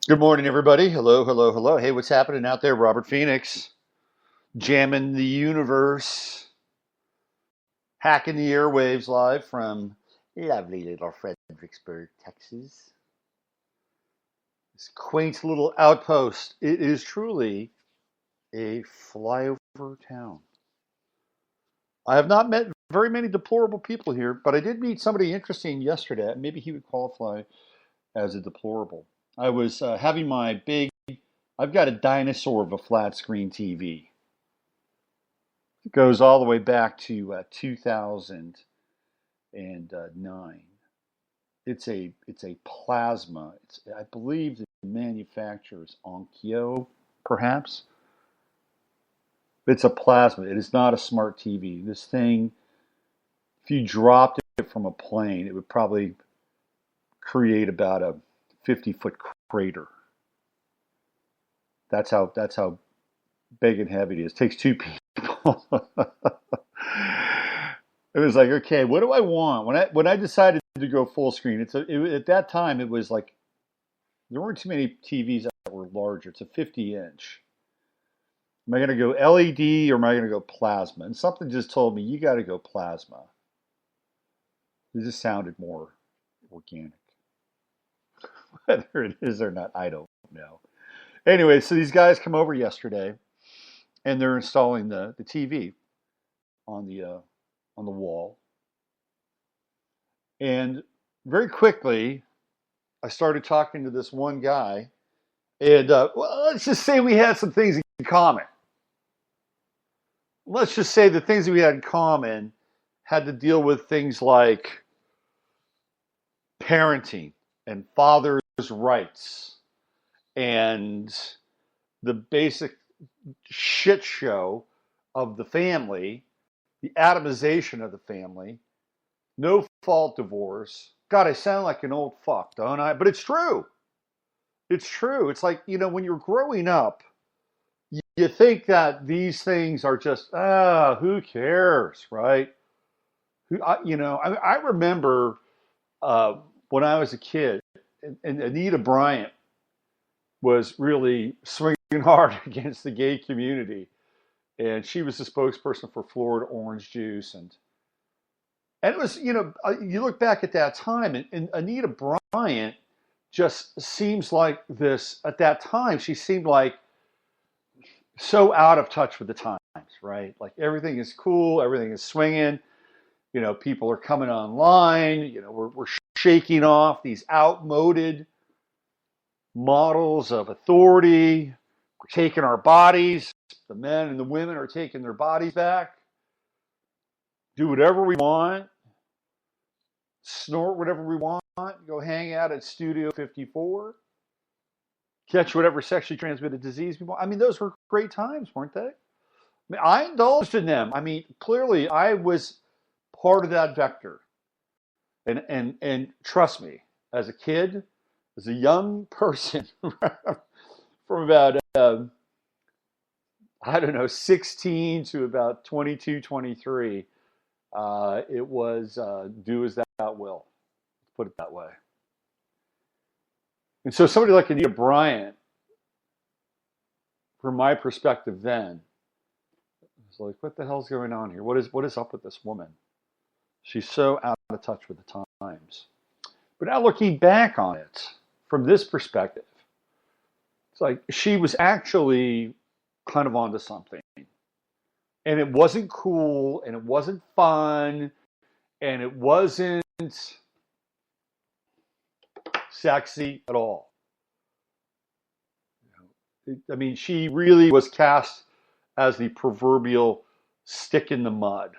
Good morning, everybody. Hello, hello, hello. Hey, what's happening out there? Robert Phoenix, jamming the universe, hacking the airwaves live from lovely little Fredericksburg, Texas. This quaint little outpost. It is truly a flyover town. I have not met very many deplorable people here, but I did meet somebody interesting yesterday. Maybe he would qualify as a deplorable. I was having my big, I've got a dinosaur of a flat screen TV. It goes all the way back to 2009. It's a plasma. I believe the manufacturer is Onkyo, perhaps. It's a plasma. It is not a smart TV. This thing, if you dropped it from a plane, it would probably create about a 50-foot crater. That's how big and heavy it is. It takes two people. It was like, okay, what do I want? When I decided to go full screen, at that time it was like there weren't too many TVs that were larger. It's a 50-inch. Am I going to go LED or am I going to go plasma? And something just told me you got to go plasma. It just sounded more organic. Whether it is or not, I don't know. Anyway, so these guys come over yesterday and they're installing the TV on the wall. And very quickly, I started talking to this one guy, and well, let's just say we had some things in common. Let's just say the things that we had in common had to deal with things like parenting and father's rights and the basic shit show of the family, the atomization of the family, no fault divorce. God, I sound like an old fuck, don't I? But it's true. It's true. It's like, when you're growing up, you think that these things are just, who cares, right? I remember when I was a kid, and Anita Bryant was really swinging hard against the gay community. And she was the spokesperson for Florida Orange Juice. And it was, you look back at that time, and Anita Bryant just seems like this, at that time, she seemed like so out of touch with the times, right? Like everything is cool, everything is swinging. People are coming online. We're shaking off these outmoded models of authority. We're taking our bodies. The men and the women are taking their bodies back. Do whatever we want. Snort whatever we want. Go hang out at Studio 54. Catch whatever sexually transmitted disease we want. I mean, those were great times, weren't they? Mean, I indulged in them. I mean, clearly, I was part of that vector. And trust me, as a kid, as a young person, from about I don't know 16 to about 22, 23, it was do as thou wilt. Put it that way. And so somebody like Anita Bryant, from my perspective then, was like, what the hell's going on here? What is up with this woman? She's so out of touch with the times. But now looking back on it from this perspective, it's like she was actually kind of onto something. And it wasn't cool, and it wasn't fun, and it wasn't sexy at all. I mean, she really was cast as the proverbial stick in the mud.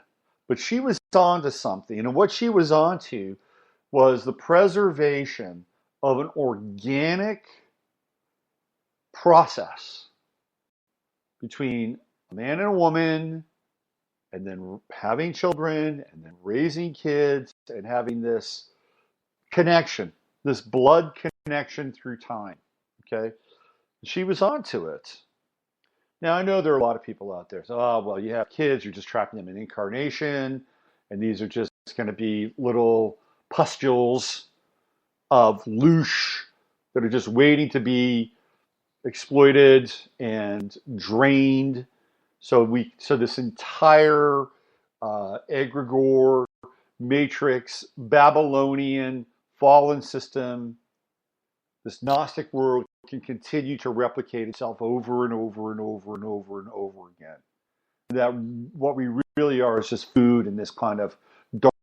But she was onto something. And what she was onto was the preservation of an organic process between a man and a woman, and then having children, and then raising kids, and having this connection, this blood connection through time. Okay? She was onto it. Now, I know there are a lot of people out there. So, oh, well, you have kids, you're just trapping them in incarnation, and these are just going to be little pustules of loosh that are just waiting to be exploited and drained. So this entire egregore, matrix, Babylonian, fallen system, this Gnostic world can continue to replicate itself over and over and over and over and over again. That what we really are is just food in this kind of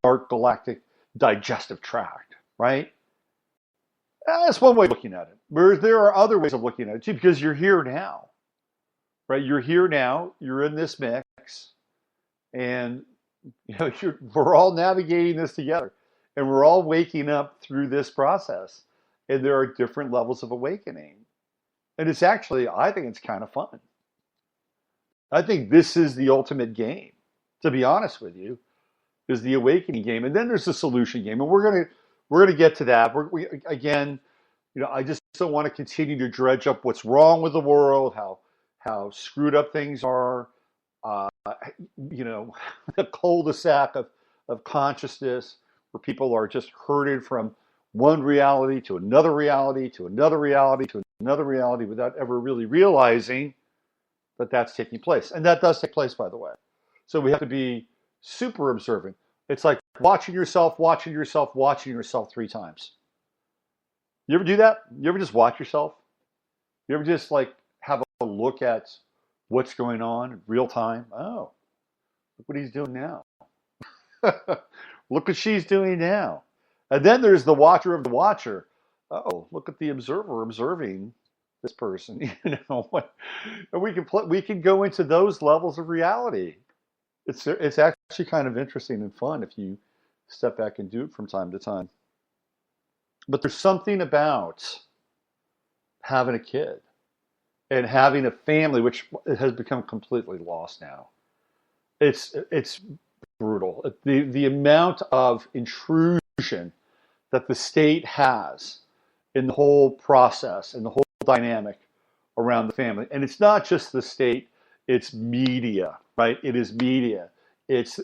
dark galactic digestive tract, right? That's one way of looking at it. Whereas there are other ways of looking at it too, because you're here now, right? You're here now. You're in this mix, and we're all navigating this together, and we're all waking up through this process. And there are different levels of awakening, and it's actually, I think it's kind of fun. I think this is the ultimate game, to be honest with you, is the awakening game, and then there's the solution game, and we're gonna get to that. Again, I just don't want to continue to dredge up what's wrong with the world, how screwed up things are, uh, the cul-de-sac of consciousness where people are just herded from one reality to another reality to another reality to another reality without ever really realizing that that's taking place. And that does take place, by the way. So we have to be super observant. It's like watching yourself, watching yourself, watching yourself 3 times. You ever do that? You ever just watch yourself? You ever just like have a look at what's going on in real time? Oh, look what he's doing now. Look what she's doing now. And then there's the watcher of the watcher. Oh, look at the observer observing this person. And we can go into those levels of reality. It's actually kind of interesting and fun if you step back and do it from time to time. But there's something about having a kid and having a family, which has become completely lost now. It's brutal. The amount of intrusion that the state has in the whole process and the whole dynamic around the family. And it's not just the state, it's media, right? It is media. It's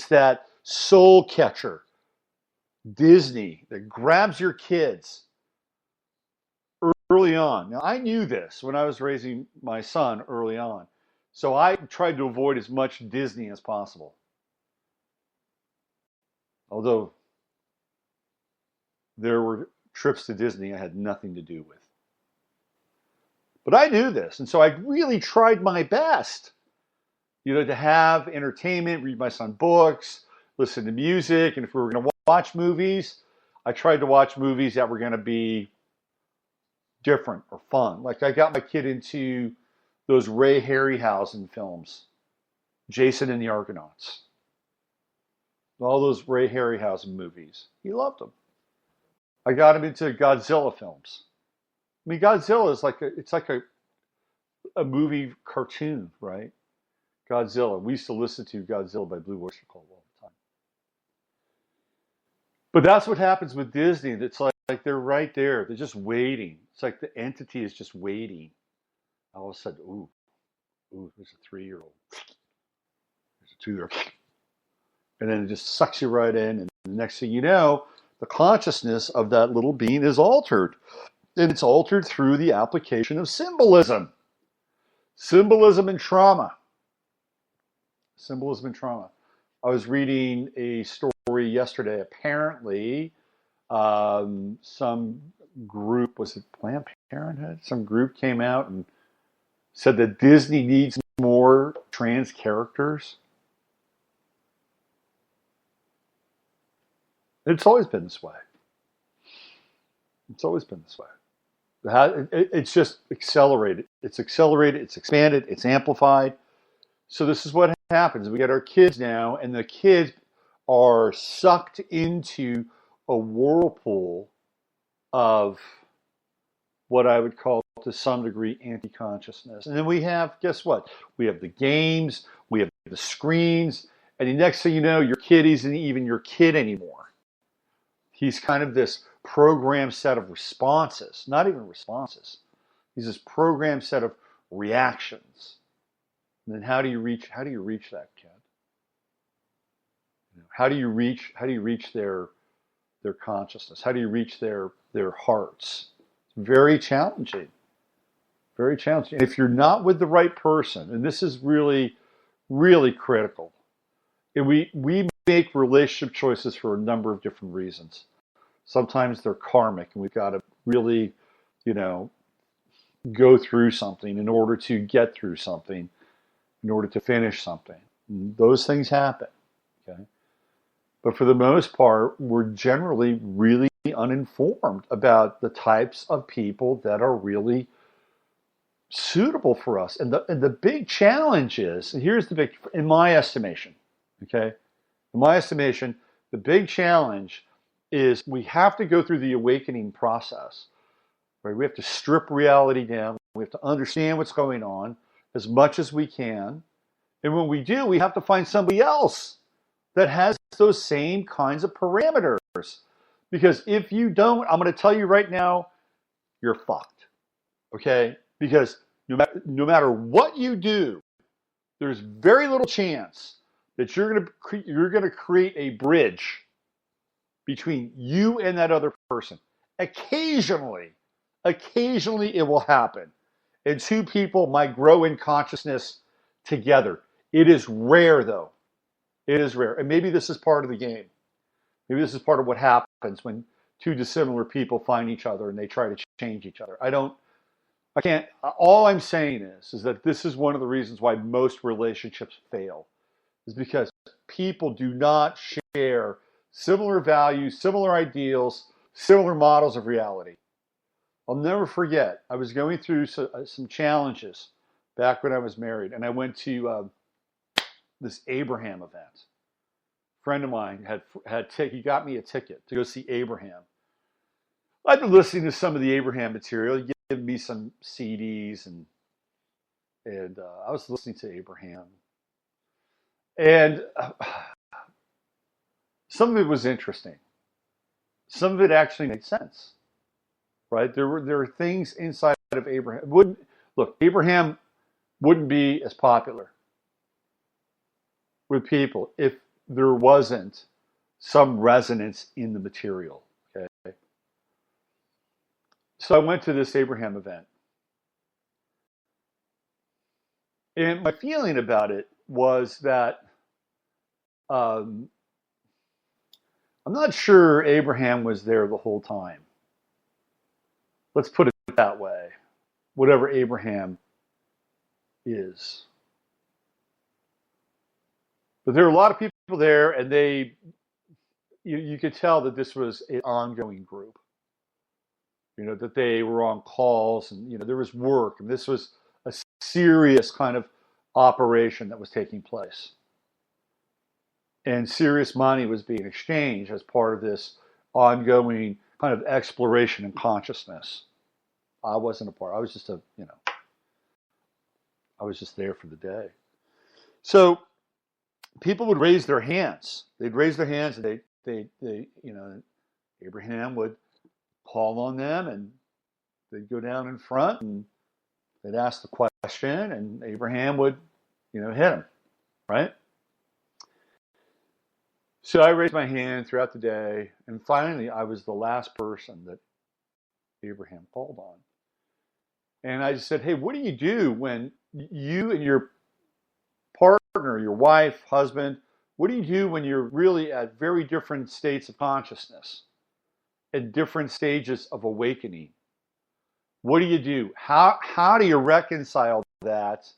that soul catcher, Disney, that grabs your kids early on. Now, I knew this when I was raising my son early on. So I tried to avoid as much Disney as possible. Although there were trips to Disney I had nothing to do with. But I knew this, and so I really tried my best, to have entertainment, read my son books, listen to music, and if we were going to watch movies, I tried to watch movies that were going to be different or fun. Like I got my kid into those Ray Harryhausen films, Jason and the Argonauts, all those Ray Harryhausen movies. He loved them. I got him into Godzilla films. I mean, Godzilla is like a movie cartoon, right? Godzilla. We used to listen to Godzilla by Blue Oyster Cult all the time. But that's what happens with Disney. It's like they're right there. They're just waiting. It's like the entity is just waiting. All of a sudden, ooh, there's a 3-year-old. There's a 2-year-old. And then it just sucks you right in. And the next thing you know, the consciousness of that little being is altered. And it's altered through the application of symbolism. Symbolism and trauma. Symbolism and trauma. I was reading a story yesterday. Apparently, some group, was it Planned Parenthood? Some group came out and said that Disney needs more trans characters. It's always been this way. It's always been this way. It's just accelerated. It's accelerated, it's expanded, it's amplified. So this is what happens. We get our kids now, and the kids are sucked into a whirlpool of what I would call, to some degree, anti-consciousness. And then we have, guess what? We have the games, we have the screens, and the next thing you know, your kid isn't even your kid anymore. He's kind of this programmed set of responses, not even responses. He's this programmed set of reactions. And then how do you reach that kid? How do you reach their consciousness? How do you reach their hearts? Very challenging. Very challenging. If you're not with the right person, and this is really, really critical, and we make relationship choices for a number of different reasons. Sometimes they're karmic, and we've got to really, you know, go through something in order to get through something, in order to finish something. And those things happen. Okay. But for the most part, we're generally really uninformed about the types of people that are really suitable for us. And the big challenge is, and here's the big, in my estimation, okay? In my estimation, the big challenge is we have to go through the awakening process, right? We have to strip reality down. We have to understand what's going on as much as we can. And when we do, we have to find somebody else that has those same kinds of parameters. Because if you don't, I'm going to tell you right now, you're fucked. Okay? Because no matter what you do, there's very little chance that you're going to create a bridge between you and that other person. Occasionally it will happen. And two people might grow in consciousness together. It is rare, though. It is rare. And maybe this is part of the game. Maybe this is part of what happens when two dissimilar people find each other and they try to change each other. I can't, all I'm saying is that this is one of the reasons why most relationships fail, is because people do not share similar values, similar ideals, similar models of reality. I'll never forget, I was going through some challenges back when I was married, and I went to this Abraham event. A friend of mine he got me a ticket to go see Abraham. I've been listening to some of the Abraham material. He gave me some CDs, and I was listening to Abraham. And some of it was interesting. Some of it actually made sense, right? There were things inside of Abraham. Abraham wouldn't be as popular with people if there wasn't some resonance in the material. Okay. So I went to this Abraham event. And my feeling about it was that I'm not sure Abraham was there the whole time. Let's put it that way. Whatever Abraham is. But there were a lot of people there, and you could tell that this was an ongoing group. You know, that they were on calls, and there was work, and this was a serious kind of operation that was taking place. And serious money was being exchanged as part of this ongoing kind of exploration in consciousness. I wasn't a part. I was just I was just there for the day. So people would raise their hands. They'd raise their hands, and they Abraham would call on them, and they'd go down in front, and they'd ask the question, and Abraham would, hit them, right? So I raised my hand throughout the day, and finally I was the last person that Abraham called on. And I just said, hey, what do you do when you and your partner, your wife, husband, what do you do when you're really at very different states of consciousness, at different stages of awakening? What do you do? How do you reconcile that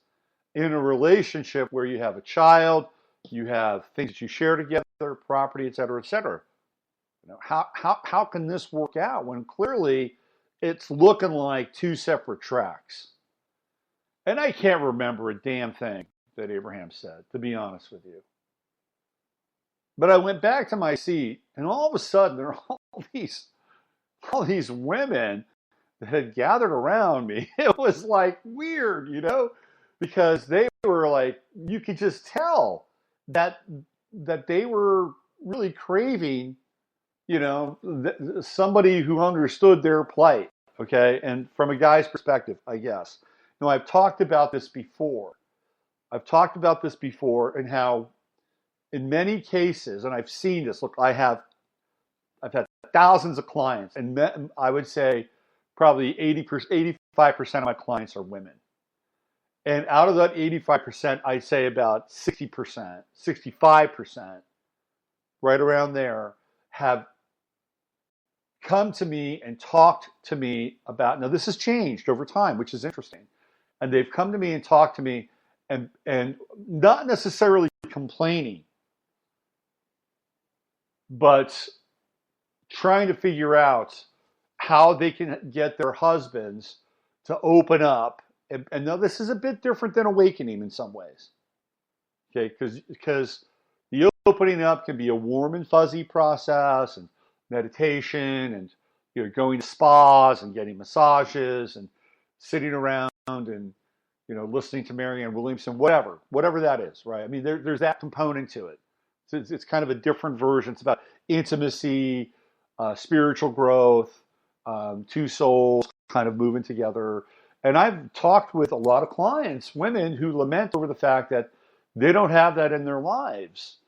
in a relationship where you have a child, you have things that you share together, property, et cetera, et cetera? How can this work out when clearly it's looking like two separate tracks? And I can't remember a damn thing that Abraham said, to be honest with you. But I went back to my seat, and all of a sudden there are all these women that had gathered around me. It was like weird, because they were like, you could just tell that they were really craving, somebody who understood their plight, okay? And from a guy's perspective, I guess. Now, I've talked about this before. And how in many cases, and I've seen this, look, I've had thousands of clients, and I would say probably 80%, 85% of my clients are women. And out of that 85%, I'd say about 60%, 65%, right around there, have come to me and talked to me about, now this has changed over time, which is interesting. And they've come to me and talked to me and not necessarily complaining, but trying to figure out how they can get their husbands to open up. And now this is a bit different than awakening in some ways. Okay, because the opening up can be a warm and fuzzy process, and meditation, and going to spas and getting massages and sitting around and listening to Marianne Williamson, whatever that is, right? I mean, there's that component to it. So it's kind of a different version. It's about intimacy, spiritual growth, two souls kind of moving together. And I've talked with a lot of clients, women, who lament over the fact that they don't have that in their lives.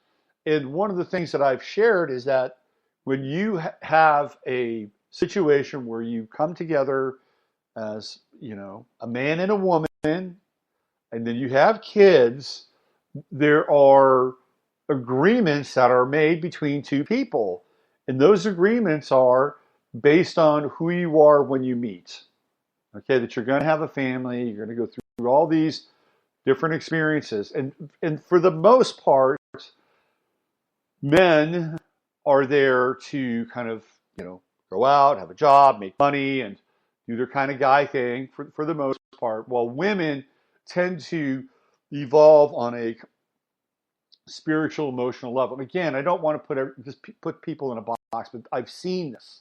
And one of the things that I've shared is that when you have a situation where you come together as, a man and a woman, and then you have kids, there are agreements that are made between two people. And those agreements are based on who you are when you meet. Okay, that you're going to have a family, you're going to go through all these different experiences. And for the most part, men are there to kind of, go out, have a job, make money, and do their kind of guy thing for the most part, while women tend to evolve on a spiritual, emotional level. And again, I don't want to just put people in a box, but I've seen this.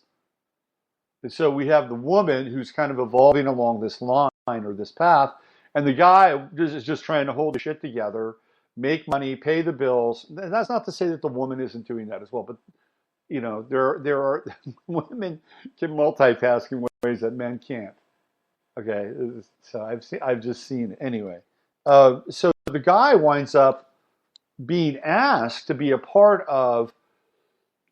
And so we have the woman who's kind of evolving along this line or this path, and the guy is just trying to hold the shit together, make money, pay the bills. And that's not to say that the woman isn't doing that as well, but there are women can multitask in ways that men can't. Okay, so I've just seen it anyway. So the guy winds up being asked to be a part of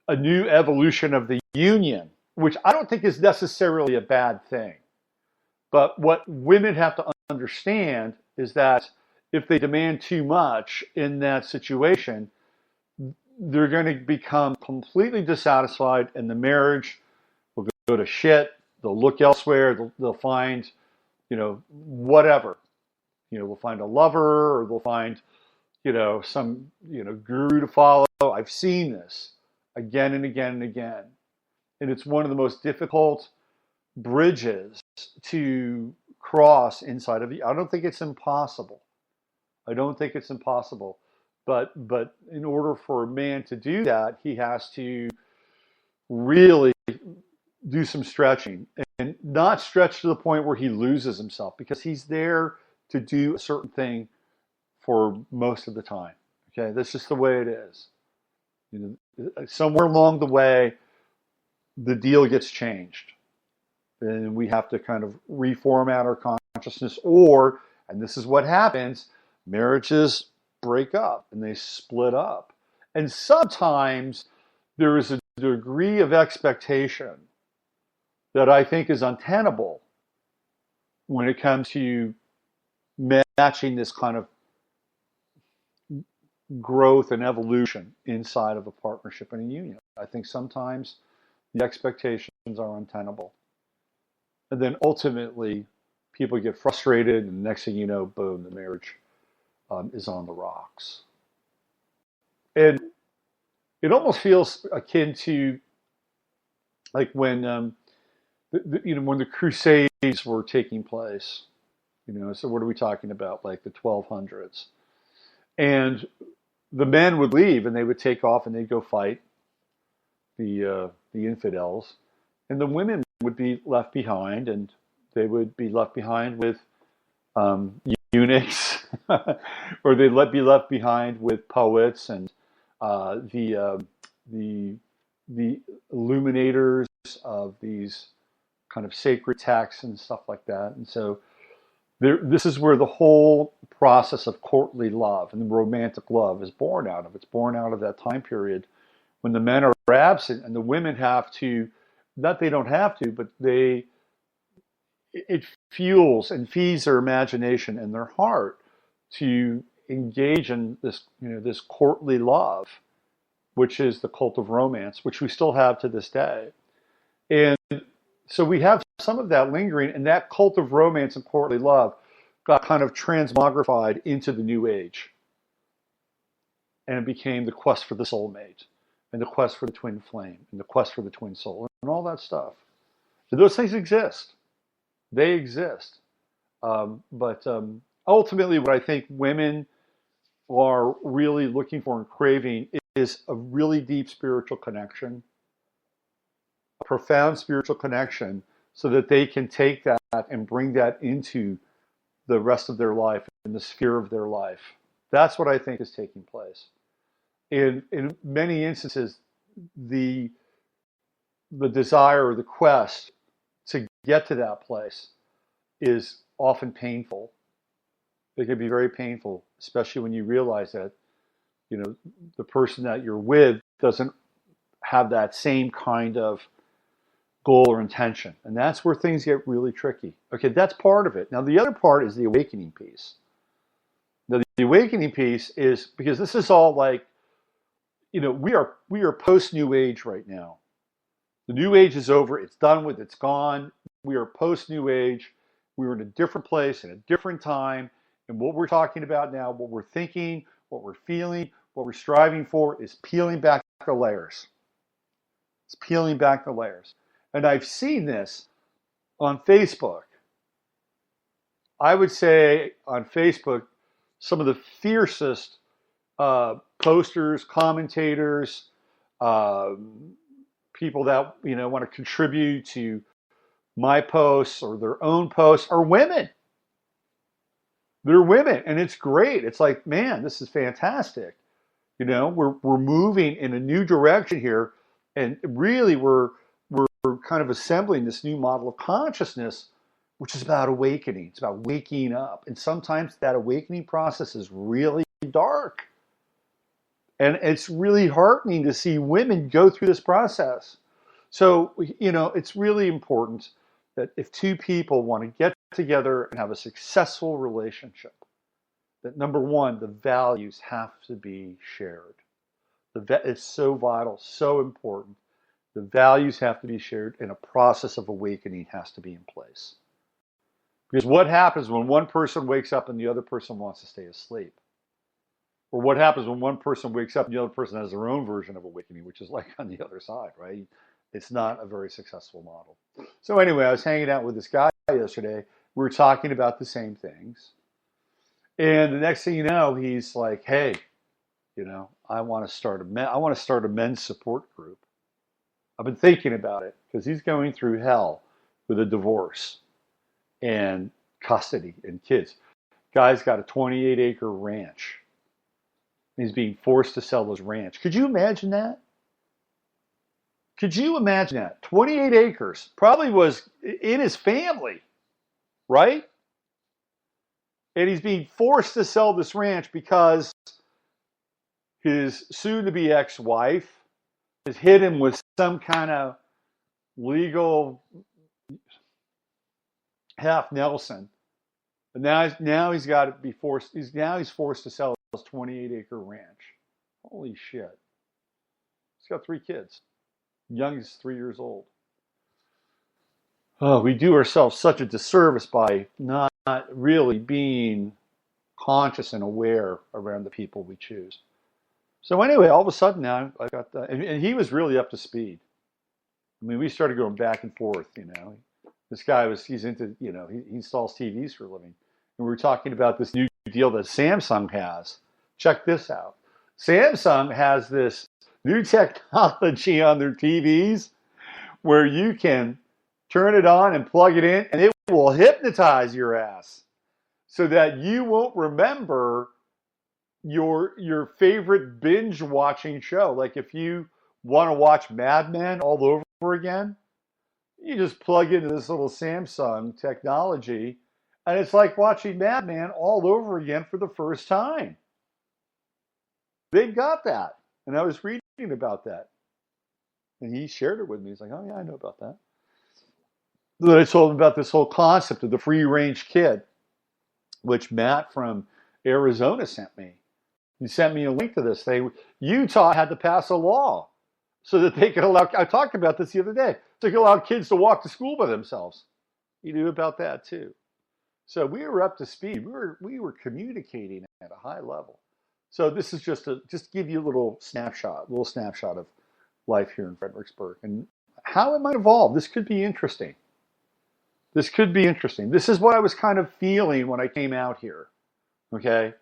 a new evolution of the union, which I don't think is necessarily a bad thing. But what women have to understand is that if they demand too much in that situation, they're going to become completely dissatisfied, and the marriage will go to shit. They'll look elsewhere. They'll find, whatever. They'll find a lover, or they'll find, some, guru to follow. I've seen this again and again and again. And it's one of the most difficult bridges to cross inside of you. I don't think it's impossible. But in order for a man to do that, he has to really do some stretching, and not stretch to the point where he loses himself, because he's there to do a certain thing for most of the time. Okay, that's just the way it is. Somewhere along the way, the deal gets changed, and we have to kind of reformat our consciousness, and this is what happens, marriages break up and they split up. And sometimes there is a degree of expectation that I think is untenable when it comes to matching this kind of growth and evolution inside of a partnership and a union. I think sometimes the expectations are untenable. And then ultimately, people get frustrated, and the next thing you know, boom, the marriage is on the rocks. And it almost feels akin to like when when the Crusades were taking place. So what are we talking about? Like the 1200s, and the men would leave and they would take off and they'd go fight the infidels, and the women would be left behind, and they would be left behind with eunuchs, or they'd be left behind with poets and the illuminators of these kind of sacred texts and stuff like that. And so this is where the whole process of courtly love and romantic love is born out of. It's born out of that time period when the men are absent and the women have to, not they don't have to, but they it fuels and feeds their imagination and their heart to engage in this, this courtly love, which is the cult of romance, which we still have to this day. And so we have some of that lingering, and that cult of romance and courtly love got kind of transmogrified into the New Age. And it became the quest for the soulmate, and the quest for the twin flame, and the quest for the twin soul, and all that stuff. So those things exist. They exist. But ultimately, what I think women are really looking for and craving is a really deep spiritual connection, a profound spiritual connection, so that they can take that and bring that into the rest of their life and the sphere of their life. That's what I think is taking place. In many instances, the desire or the quest to get to that place is often painful. It can be very painful, especially when you realize that, the person that you're with doesn't have that same kind of goal or intention. And that's where things get really tricky. Okay, that's part of it. Now, the other part is the awakening piece. Now, the awakening piece is, because this is all like, we are post New Age right now. The New Age is over. It's done with. It's gone. We are post New Age. We were in a different place in a different time. And what we're talking about now, what we're thinking, what we're feeling, what we're striving for is peeling back the layers. It's peeling back the layers. And I've seen this on Facebook. I would say on Facebook, some of the fiercest posters, commentators, people that want to contribute to my posts or their own posts are women. They're women, and it's great. It's like, man, this is fantastic. We're moving in a new direction here, and really we're kind of assembling this new model of consciousness, which is about awakening. It's about waking up, and sometimes that awakening process is really dark. And it's really heartening to see women go through this process. So, it's really important that if two people want to get together and have a successful relationship, that number one, the values have to be shared. It's so vital, so important. The values have to be shared, and a process of awakening has to be in place. Because what happens when one person wakes up and the other person wants to stay asleep? Or what happens when one person wakes up and the other person has their own version of awakening, which is like on the other side, right? It's not a very successful model. So anyway, I was hanging out with this guy yesterday. We were talking about the same things. And the next thing you know, he's like, hey, I want to start a men's support group. I've been thinking about it because he's going through hell with a divorce and custody and kids. Guy's got a 28-acre ranch. He's being forced to sell his ranch. Could you imagine that? Could you imagine that? 28 acres probably was in his family, right? And he's being forced to sell this ranch because his soon-to-be ex-wife has hit him with some kind of legal half Nelson. And now he's got to be forced. He's forced to sell his 28-acre ranch. Holy shit! He's got 3 kids. Youngest 3 years old. Oh, we do ourselves such a disservice by not really being conscious and aware around the people we choose. So anyway, all of a sudden now I got that, and he was really up to speed. I mean, we started going back and forth. This guy he's into, he installs TVs for a living, and we were talking about this new deal that Samsung has. Check this out. Samsung has this new technology on their TVs where you can turn it on and plug it in, and it will hypnotize your ass so that you won't remember your favorite binge watching show. Like if you want to watch Mad Men all over again, you just plug into this little Samsung technology, and it's like watching Mad Men all over again for the first time. They've got that. And I was reading about that. And he shared it with me. He's like, oh, yeah, I know about that. Then I told him about this whole concept of the free range kid, which Matt from Arizona sent me. He sent me a link to this thing. Utah had to pass a law so that they could allow, I talked about this the other day, so they could allow kids to walk to school by themselves. You knew about that too. So we were up to speed. We were communicating at a high level. So this is just to give you a little snapshot of life here in Fredericksburg and how it might evolve. This could be interesting. This could be interesting. This is what I was kind of feeling when I came out here. Okay.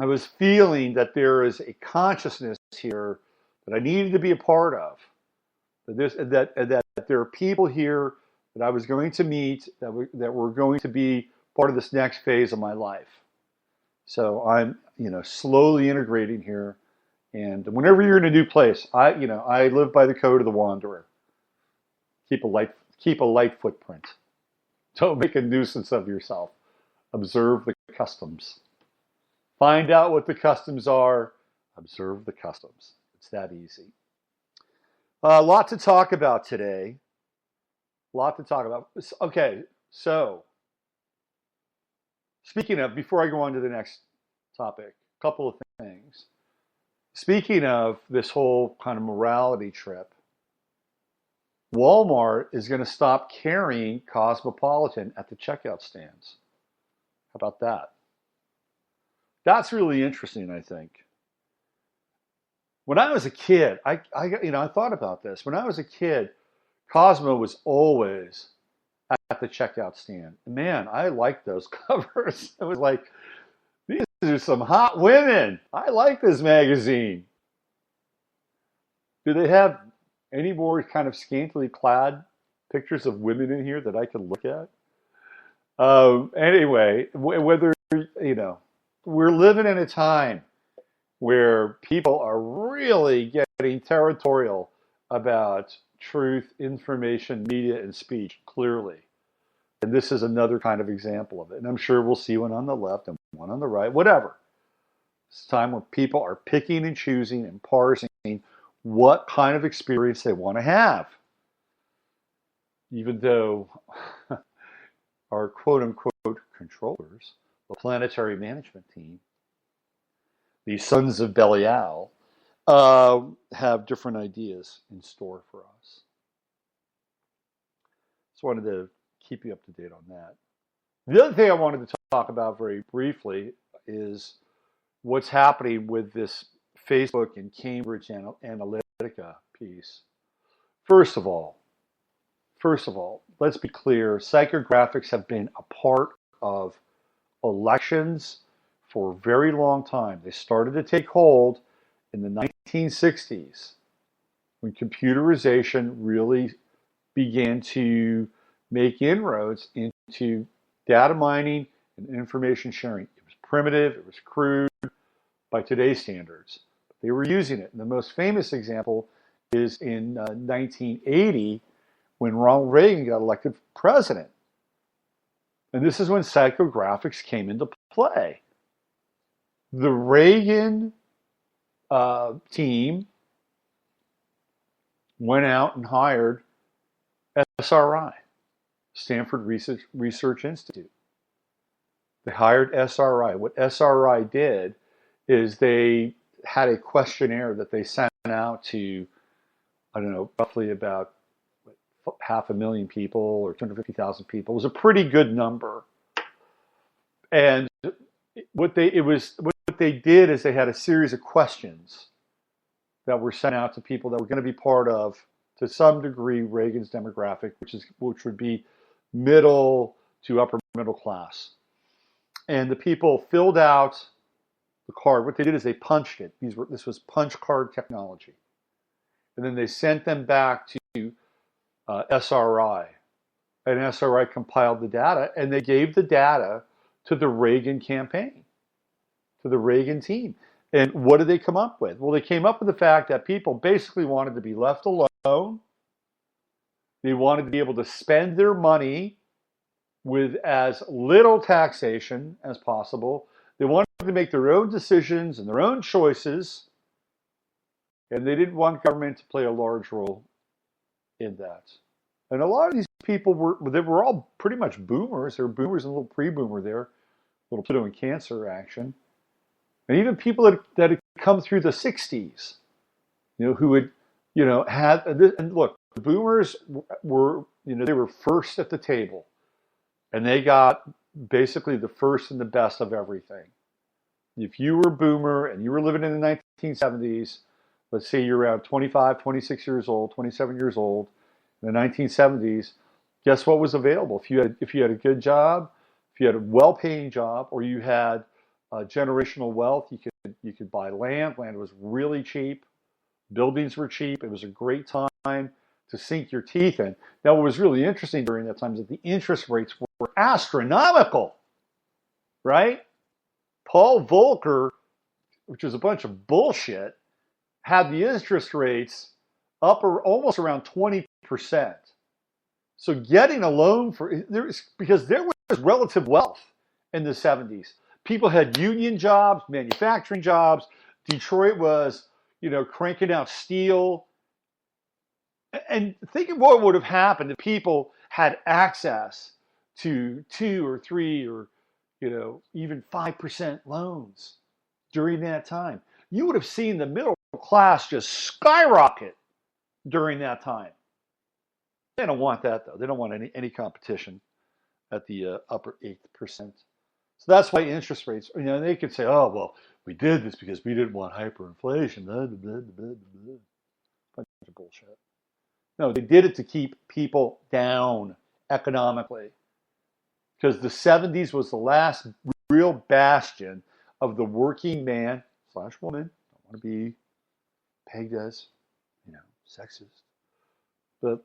I was feeling that there is a consciousness here that I needed to be a part of. That there are people here that I was going to meet that were going to be part of this next phase of my life. So I'm, slowly integrating here. And whenever you're in a new place, I live by the code of the wanderer. Keep a light footprint. Don't make a nuisance of yourself. Observe the customs. Find out what the customs are. Observe the customs. It's that easy. A lot to talk about today. Okay, so speaking of, before I go on to the next topic, a couple of things. Speaking of this whole kind of morality trip, Walmart is going to stop carrying Cosmopolitan at the checkout stands. How about that? That's really interesting, I think. When I was a kid, I thought about this. When I was a kid, Cosmo was always at the checkout stand. Man, I liked those covers. It was like, these are some hot women. I like this magazine. Do they have any more kind of scantily clad pictures of women in here that I could look at? Anyway, whether, we're living in a time where people are really getting territorial about truth, information, media, and speech, clearly. And this is another kind of example of it. And I'm sure we'll see one on the left and one on the right, whatever. It's a time when people are picking and choosing and parsing what kind of experience they want to have. Even though our quote-unquote controllers, the planetary management team, the sons of Belial, have different ideas in store for us. Just wanted to keep you up to date on that. The other thing I wanted to talk about very briefly is what's happening with this Facebook and Cambridge Analytica piece. First of all, let's be clear, psychographics have been a part of elections for a very long time. They started to take hold in the 1960s when computerization really began to make inroads into data mining and information sharing. It was primitive, it was crude by today's standards. But they were using it. And the most famous example is in 1980 when Ronald Reagan got elected president. And this is when psychographics came into play. The Reagan team went out and hired SRI, Stanford Research Institute. They hired SRI. What SRI did is they had a questionnaire that they sent out to, roughly about 500,000 people or 250,000 people. It was a pretty good number. And what they did is they had a series of questions that were sent out to people that were going to be part of, to some degree, Reagan's demographic, which would be middle to upper middle class. And the people filled out the card. What they did is they punched it. This was punch card technology. And then they sent them back to SRI. And SRI compiled the data, and they gave the data to the Reagan campaign, to the Reagan team. And what did they come up with? Well, they came up with the fact that people basically wanted to be left alone. They wanted to be able to spend their money with as little taxation as possible. They wanted to make their own decisions and their own choices. And they didn't want government to play a large role in that. And a lot of these people they were all pretty much boomers. They were boomers and a little pre-boomer there, a little Pluto and Cancer action. And even people that had come through the 60s, who had, had, and look, the boomers were, they were first at the table. And they got basically the first and the best of everything. If you were a boomer and you were living in the 1970s, let's say you're around 25, 26 years old, 27 years old, in the 1970s, guess what was available? If you had a good job, if you had a well-paying job, or you had generational wealth, you could buy land. Land was really cheap. Buildings were cheap. It was a great time to sink your teeth in. Now, what was really interesting during that time is that the interest rates were astronomical, right? Paul Volcker, which was a bunch of bullshit, had the interest rates up or almost around 20%. So getting a loan because there was relative wealth in the 70s. People had union jobs, manufacturing jobs. Detroit was, cranking out steel. And think of what would have happened if people had access to 2 or 3 or, even 5% loans during that time. You would have seen the middle class just skyrocket during that time. They don't want that, though. They don't want any competition at the upper 8%. So that's why interest rates, they could say, oh, well, we did this because we didn't want hyperinflation. Blah, blah, blah, blah, blah. Bunch of bullshit. No, they did it to keep people down economically. Because the 70s was the last real bastion of the working man / woman. Don't want to be pegged as, sexist. But,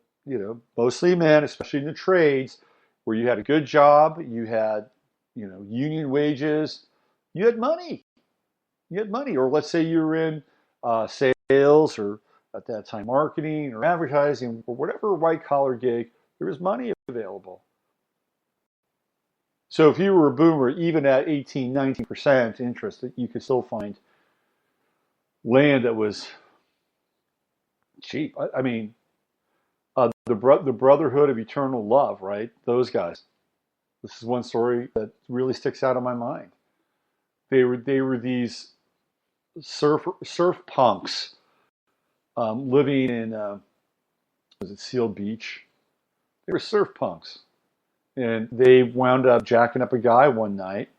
mostly men, especially in the trades, where you had a good job, you had, union wages, you had money. You had money. Or let's say you were in sales or at that time marketing or advertising or whatever white collar gig, there was money available. So if you were a boomer, even at 18, 19% interest, you could still find land that was cheap. I mean, the Brotherhood of Eternal Love, right? Those guys. This is one story that really sticks out in my mind. They were these surf punks living in was it Seal Beach? They were surf punks, and they wound up jacking up a guy one night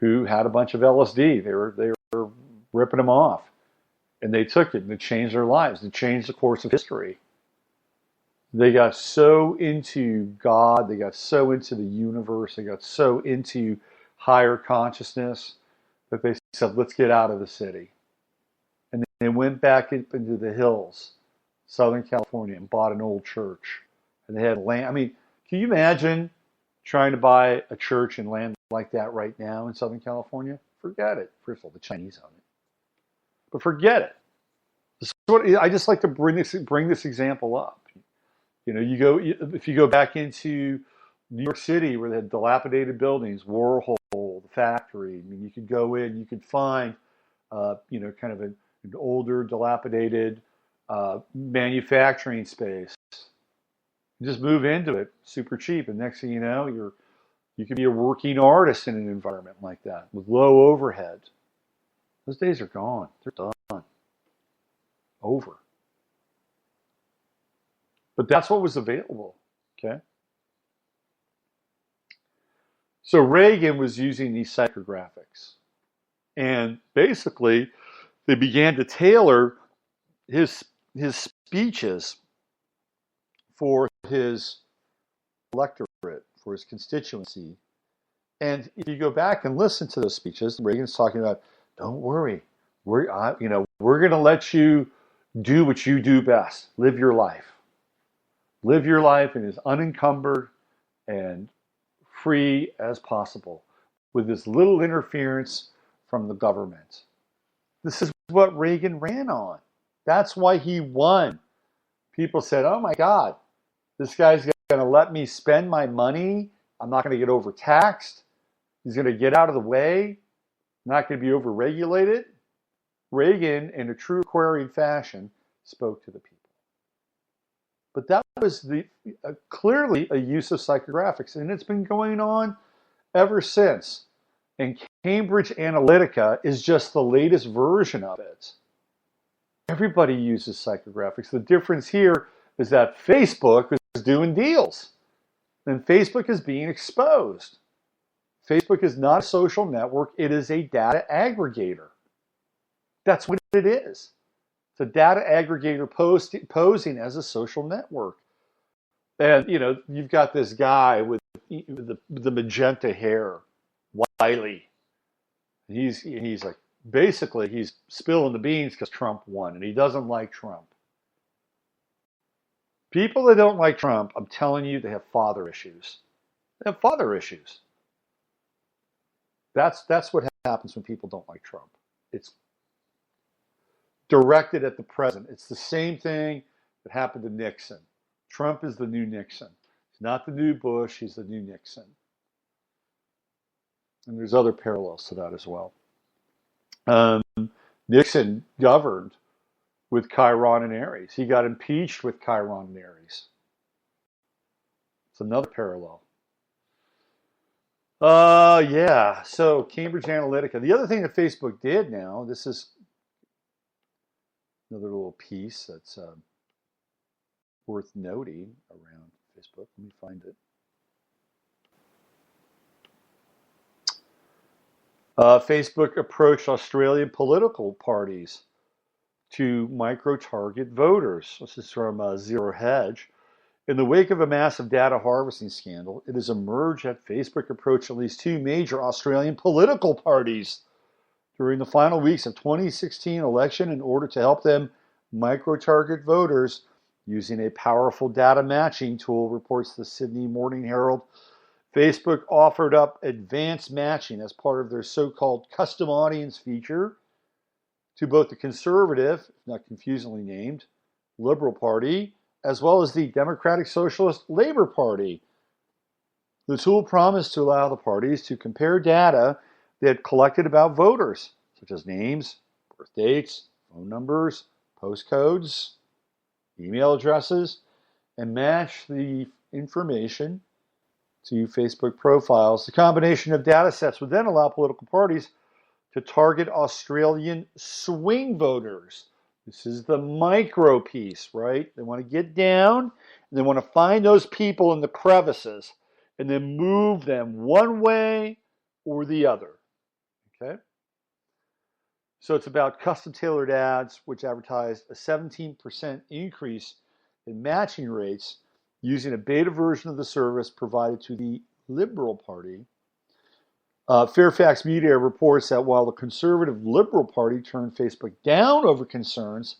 who had a bunch of LSD. They were ripping him off, and they took it and it changed their lives. It changed the course of history. They got so into God, they got so into the universe, they got so into higher consciousness that they said, let's get out of the city. And they went back up into the hills, Southern California, and bought an old church. And they had land. I mean, can you imagine trying to buy a church and land like that right now in Southern California? Forget it. First of all, the Chinese own it. But forget it. I just like to bring this example up. If you go back into New York City where they had dilapidated buildings, Warhol, the factory. I mean, you could go in, you could find, kind of an older, dilapidated manufacturing space. You just move into it, super cheap, and next thing you know, you could be a working artist in an environment like that with low overhead. Those days are gone. They're done. Over. But that's what was available, okay? So Reagan was using these psychographics. And basically, they began to tailor his speeches for his electorate, for his constituency. And if you go back and listen to those speeches, Reagan's talking about, don't worry, we're going to let you do what you do best. Live your life. Live your life in as unencumbered and free as possible with as little interference from the government. This is what Reagan ran on. That's why he won. People said, oh my God, this guy's going to let me spend my money. I'm not going to get overtaxed. He's going to get out of the way. Not going to be overregulated. Reagan, in a true Aquarian fashion, spoke to the people. But that was clearly a use of psychographics, and it's been going on ever since. And Cambridge Analytica is just the latest version of it. Everybody uses psychographics. The difference here is that Facebook is doing deals, and Facebook is being exposed. Facebook is not a social network. It is a data aggregator. That's what it is. It's a data aggregator posing as a social network. And, you've got this guy with the magenta hair, Wiley. He's like, basically, he's spilling the beans because Trump won, and he doesn't like Trump. People that don't like Trump, I'm telling you, they have father issues. They have father issues. That's what happens when people don't like Trump. It's directed at the president. It's the same thing that happened to Nixon. Trump is the new Nixon. He's not the new Bush. He's the new Nixon. And there's other parallels to that as well. Nixon governed with Chiron and Aries. He got impeached with Chiron and Aries. It's another parallel. Yeah. So Cambridge Analytica. The other thing that Facebook did now, this is another little piece that's worth noting around Facebook. Let me find it. Facebook approached Australian political parties to micro-target voters. This is from Zero Hedge. In the wake of a massive data harvesting scandal, it has emerged that Facebook approached at least two major Australian political parties during the final weeks of 2016 election in order to help them micro-target voters using a powerful data matching tool, reports the Sydney Morning Herald. Facebook offered up advanced matching as part of their so-called custom audience feature to both the conservative, not confusingly named, Liberal Party, as well as the Democratic Socialist Labour Party. The tool promised to allow the parties to compare data they had collected about voters, such as names, birth dates, phone numbers, postcodes, email addresses, and match the information to Facebook profiles. The combination of data sets would then allow political parties to target Australian swing voters. This is the micro piece, right? They want to get down, and they want to find those people in the crevices and then move them one way or the other. Okay? So it's about custom tailored ads, which advertised a 17% increase in matching rates using a beta version of the service provided to the Liberal Party. Fairfax Media reports that while the conservative Liberal Party turned Facebook down over concerns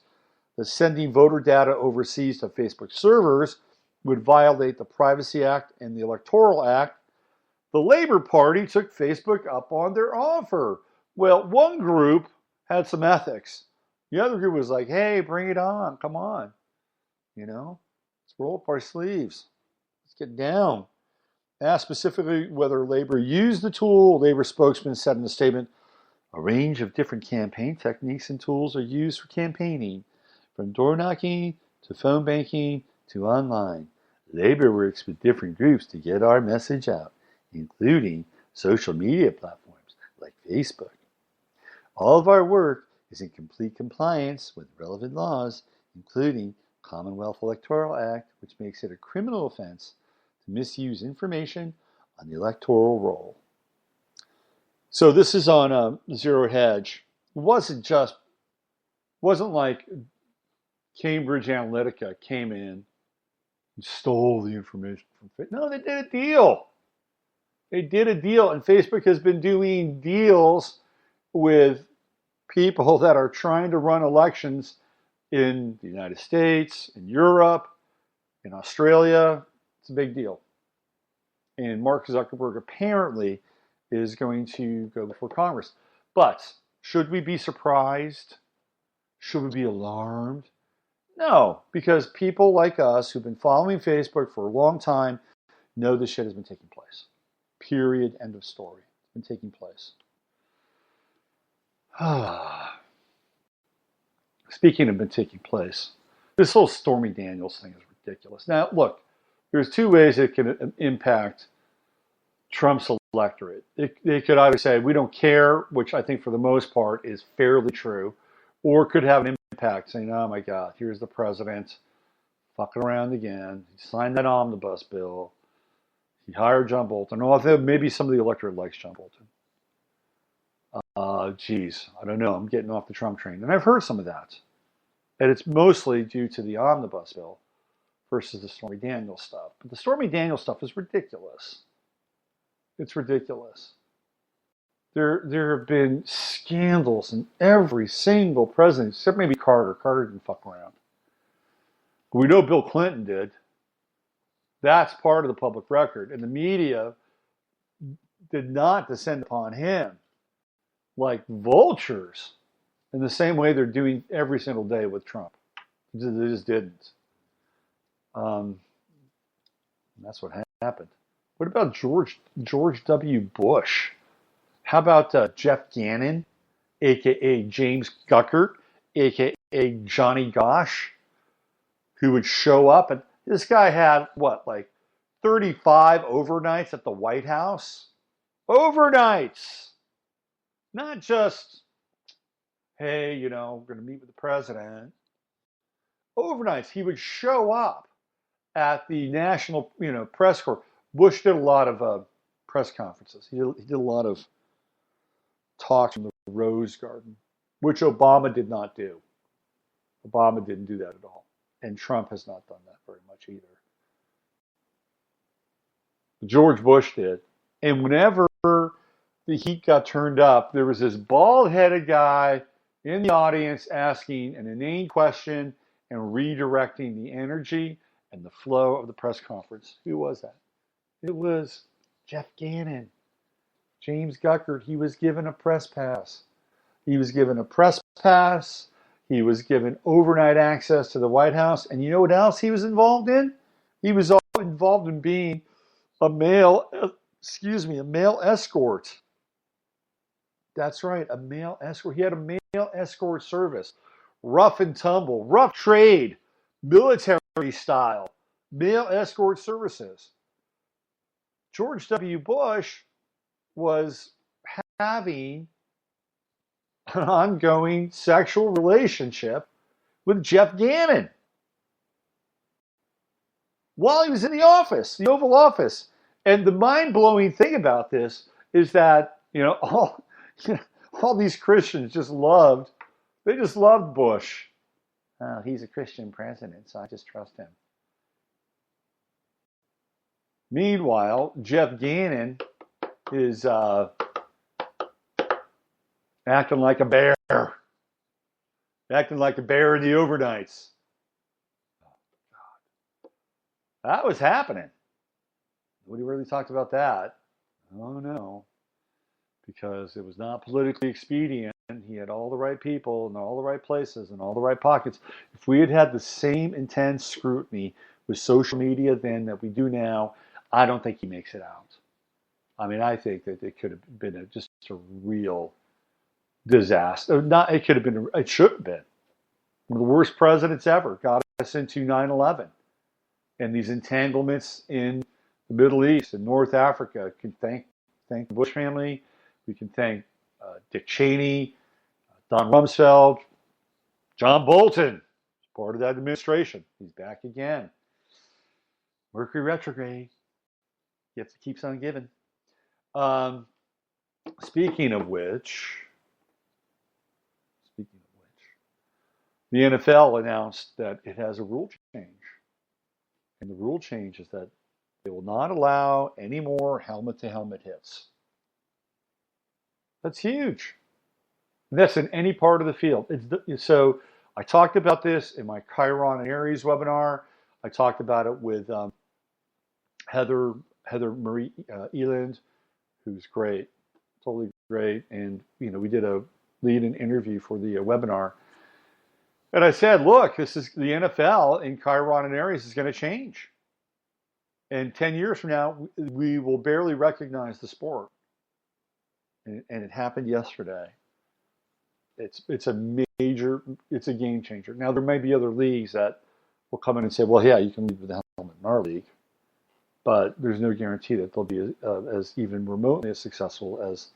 that sending voter data overseas to Facebook servers would violate the Privacy Act and the Electoral Act, the Labour Party took Facebook up on their offer. Well, one group had some ethics. The other group was like, hey, bring it on. Come on. Let's roll up our sleeves. Let's get down. Asked specifically whether Labour used the tool, Labour spokesman said in a statement, a range of different campaign techniques and tools are used for campaigning, from door knocking to phone banking to online. Labour works with different groups to get our message out, including social media platforms like Facebook. All of our work is in complete compliance with relevant laws, including Commonwealth Electoral Act, which makes it a criminal offense to misuse information on the electoral roll. So this is on Zero Hedge. It wasn't like Cambridge Analytica came in and stole the information from Facebook. No, they did a deal. They did a deal, and Facebook has been doing deals with people that are trying to run elections in the United States, in Europe, in Australia. It's a big deal. And Mark Zuckerberg apparently is going to go before Congress. But should we be surprised? Should we be alarmed? No, because people like us who've been following Facebook for a long time know this shit has been taking place. Period. End of story. It's been taking place. Speaking of been taking place, this whole Stormy Daniels thing is ridiculous. Now, look, there's two ways it can impact Trump's electorate. They could either say, we don't care, which I think for the most part is fairly true, or it could have an impact saying, oh my God, here's the president fucking around again. He signed that omnibus bill. He hired John Bolton. Although maybe some of the electorate likes John Bolton. Geez, I don't know. I'm getting off the Trump train. And I've heard some of that. And it's mostly due to the omnibus bill versus the Stormy Daniels stuff. But the Stormy Daniels stuff is ridiculous. It's ridiculous. There have been scandals in every single president, except maybe Carter. Carter didn't fuck around. But we know Bill Clinton did. That's part of the public record. And the media did not descend upon him like vultures in the same way they're doing every single day with Trump. They just didn't. That's what happened. What about George W. Bush? How about Jeff Gannon, a.k.a. James Guckert, a.k.a. Johnny Gosh, who would show up? And this guy had, what, like 35 overnights at the White House? Overnights! Not just, hey, you know, we're going to meet with the president. Overnights. He would show up at the National, press corps. Bush did a lot of press conferences. He did a lot of talks from the Rose Garden, which Obama did not do. Obama didn't do that at all. And Trump has not done that very much either. George Bush did. And whenever the heat got turned up, there was this bald-headed guy in the audience asking an inane question and redirecting the energy and the flow of the press conference. Who was that? It was Jeff Gannon. James Guckert. He was given a press pass. He was given a press pass. He was given overnight access to the White House. And you know what else he was involved in? He was involved in being a male escort. That's right, a male escort. He had a male escort service. Rough and tumble, rough trade, military style, male escort services. George W. Bush was having an ongoing sexual relationship with Jeff Gannon while he was in the office, the Oval Office. And the mind-blowing thing about this is that, all these Christians just loved Bush. Oh, he's a Christian president, so I just trust him. Meanwhile, Jeff Gannon is acting like a bear in the overnights. That was happening. Nobody really talked about that. Oh no, because it was not politically expedient. He had all the right people in all the right places and all the right pockets. If we had had the same intense scrutiny with social media then that we do now, I don't think he makes it out. I mean, I think that it could have been just a real disaster. It should have been one of the worst presidents ever. Got us into 9/11 and these entanglements in the Middle East and North Africa. Can thank the Bush family. We can thank Dick Cheney, Don Rumsfeld, John Bolton, part of that administration. He's back again. Mercury retrograde. Gift keeps on giving. Speaking of which, the NFL announced that it has a rule change. And the rule change is that they will not allow any more helmet-to-helmet hits. That's huge. And that's in any part of the field. So I talked about this in my Chiron and Aries webinar. I talked about it with Heather Marie Eland, who's great, totally great. And we did a lead-in interview for the webinar. And I said, look, this is the NFL in Chiron and Aries is going to change. And 10 years from now, we will barely recognize the sport. And it happened yesterday. It's a game changer. Now, there may be other leagues that will will come in and say, well, yeah, you can lead with the helmet in our league, but there's no guarantee that they'll be as even remotely as successful as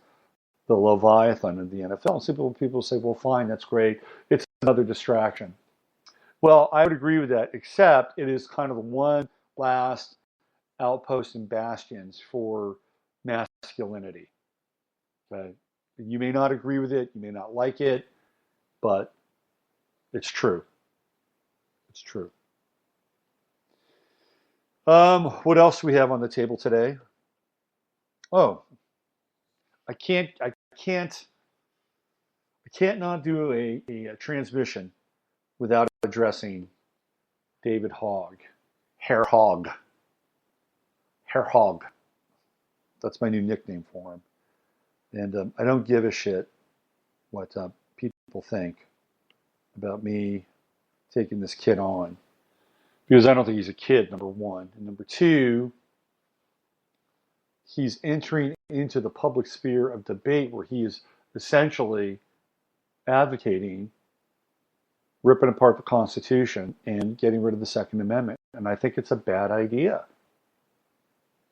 the Leviathan in the NFL. And people say, well, fine, that's great. It's another distraction. Well, I would agree with that, except it is kind of one last outpost and bastions for masculinity. Okay? You may not agree with it, you may not like it, but it's true. It's true. What else do we have on the table today? Oh, I can't not do a transmission without addressing David Hogg, Herr Hogg. Herr Hogg. That's my new nickname for him. And I don't give a shit what people think about me taking this kid on, because I don't think he's a kid, number one. And number two, he's entering into the public sphere of debate where he is essentially advocating ripping apart the Constitution and getting rid of the Second Amendment. And I think it's a bad idea.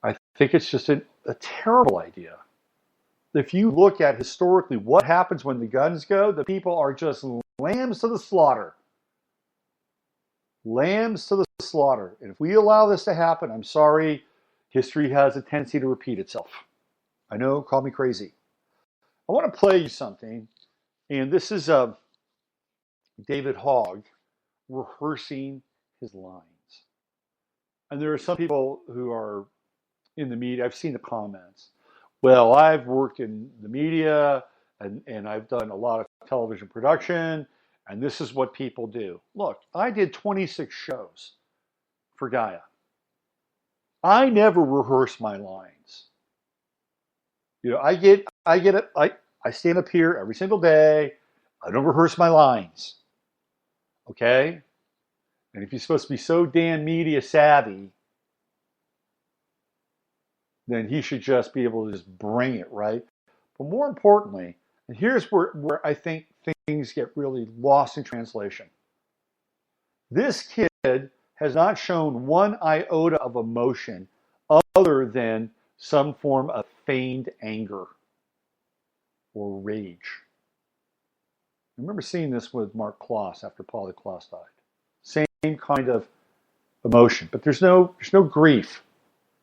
I think it's just a terrible idea. If you look at historically what happens when the guns go, the people are just lambs to the slaughter. Lambs to the slaughter. And if we allow this to happen, I'm sorry, history has a tendency to repeat itself. I know, call me crazy. I want to play you something, and this is David Hogg rehearsing his lines. And there are some people who are in the media, I've seen the comments. Well, I've worked in the media and I've done a lot of television production, and this is what people do. Look, I did 26 shows for Gaia. I never rehearse my lines. You know, I stand up here every single day. I don't rehearse my lines. Okay? And if you're supposed to be so damn media savvy, then he should just be able to just bring it, right? But more importantly, and here's where I think things get really lost in translation. This kid has not shown one iota of emotion other than some form of feigned anger or rage. I remember seeing this with Mark Kloss after Paulie Kloss died. Same kind of emotion, but there's no grief.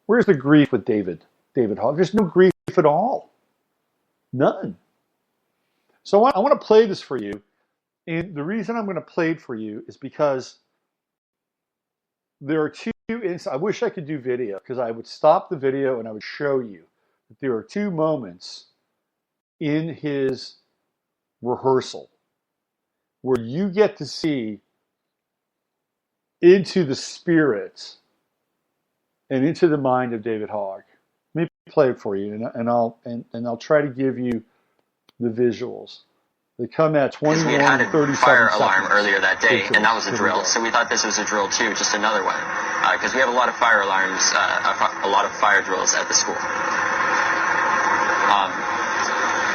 Where's the grief with David Hogg? There's no grief at all. None. So I want to play this for you. And the reason I'm going to play it for you is because there are two instances. I wish I could do video, because I would stop the video and I would show you that there are two moments in his rehearsal where you get to see into the spirit and into the mind of David Hogg. Let me play it for you, and I'll try to give you the visuals. They come at 21 we had a 37 fire seconds. Alarm earlier that day, and that was a drill. So we thought this was a drill too, just another one, because we have a lot of fire alarms, a lot of fire drills at the school.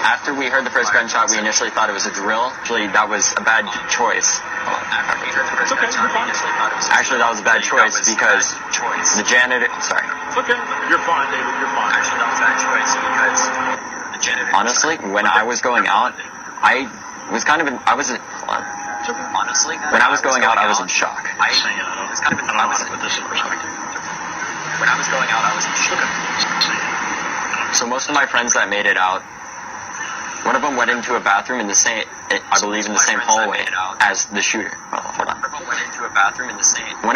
After we heard the first gunshot, we initially thought it was a drill. Actually, that was a bad choice. Actually, that was a bad choice because the janitor. Sorry. It's okay. You're fine, David. You're fine. Actually, that was a bad choice because the janitor. Honestly, when I was going out, I was kind of in. I wasn't. Honestly, when I was going out, I was in shock. I was kind of in. I don't know how to put this in perspective. When I was going out, I was in shock. So most of my friends that made it out, one of them went into a bathroom in the same, I believe, in the same hallway as the shooter. Oh, hold on. One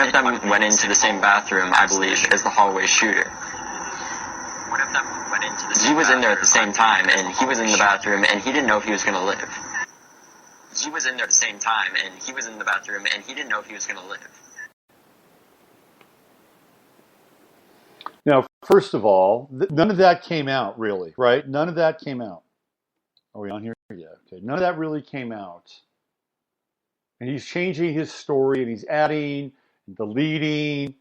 of them went into the same bathroom, I believe, as the hallway shooter. He was in there at the same time, and he was in the bathroom, and he didn't know if he was going to live. He was in there at the same time, and he was in the bathroom, and he didn't know if he was going to live. Now, first of all, none of that came out, really, right? None of that came out. Are we on here? Yeah, okay. None of that really came out. And he's changing his story, and he's adding, deleting,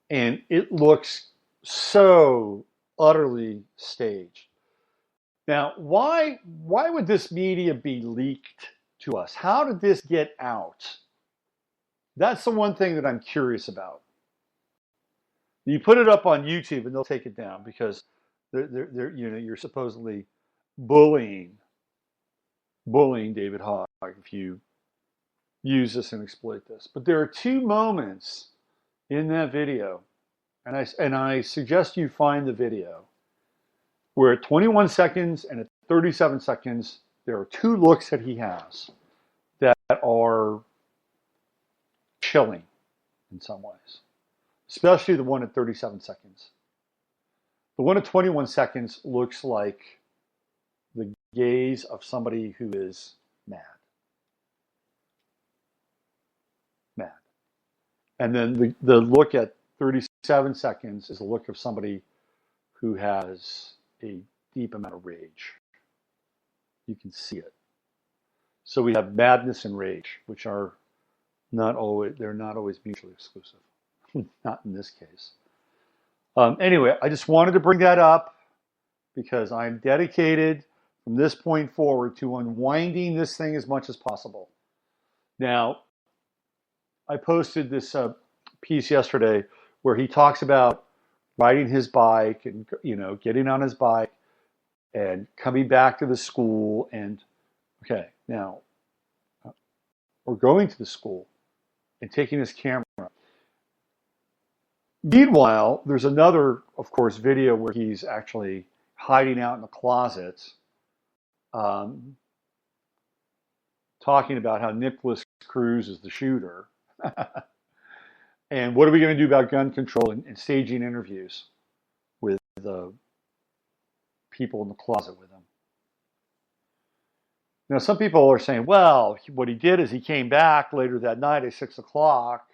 and it looks so utterly staged. Now, why would this media be leaked to us? How did this get out? That's the one thing that I'm curious about. You put it up on YouTube and they'll take it down because they're you're supposedly bullying David Hogg if you use this and exploit this. But there are two moments in that video, and I suggest you find the video where at 21 seconds and at 37 seconds there are two looks that he has that are chilling in some ways, especially the one at 37 seconds. The one at 21 seconds looks like the gaze of somebody who is mad. And then the look at 37 seconds is a look of somebody who has a deep amount of rage. You can see it. So we have madness and rage, which are not always mutually exclusive. Not in this case. Anyway, I just wanted to bring that up because I'm dedicated from this point forward to unwinding this thing as much as possible. Now, I posted this piece yesterday where he talks about riding his bike and getting on his bike and coming back to the school and now or going to the school and taking his camera. Meanwhile, there's another, of course, video where he's actually hiding out in the closet, talking about how Nicholas Cruz is the shooter. And what are we going to do about gun control and staging interviews with the people in the closet with him? Now, some people are saying, well, what he did is he came back later that night at 6 o'clock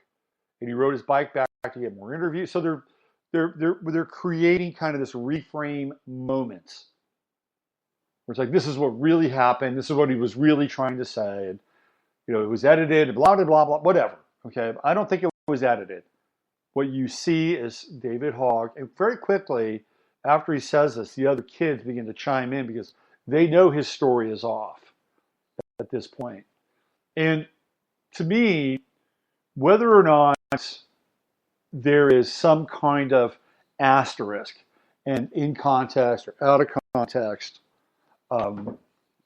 and he rode his bike back to get more interviews. So they're creating kind of this reframe moments. Where it's like, this is what really happened. This is what he was really trying to say. And, it was edited, blah, blah, blah, blah, whatever. Okay. I don't think it was edited. What you see is David Hogg. And very quickly, after he says this, the other kids begin to chime in because they know his story is off at this point. And to me, whether or not there is some kind of asterisk and in context or out of context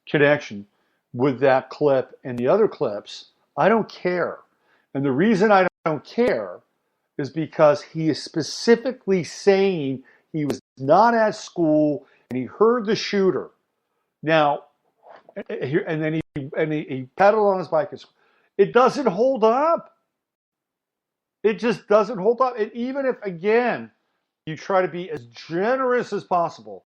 connection with that clip and the other clips, I don't care. And the reason I don't care is because he is specifically saying he was not at school and he heard the shooter. Now, and then he pedaled on his bike. It doesn't hold up. It just doesn't hold up. And even if, again, you try to be as generous as possible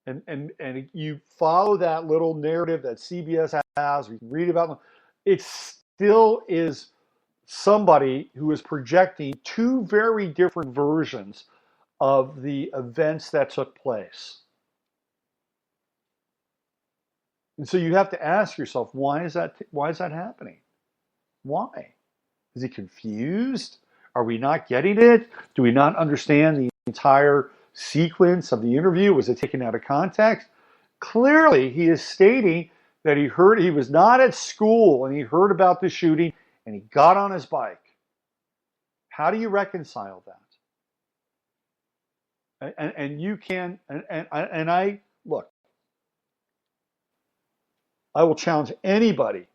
and you follow that little narrative that CBS has, we can read about them, it still is somebody who is projecting two very different versions of the events that took place. And so you have to ask yourself, why is that happening? Why? Is he confused? Are we not getting it? Do we not understand the entire sequence of the interview? Was it taken out of context? Clearly, he is stating that he was not at school and he heard about the shooting and he got on his bike. How do you reconcile that? And you can, and I, look, I will challenge anybody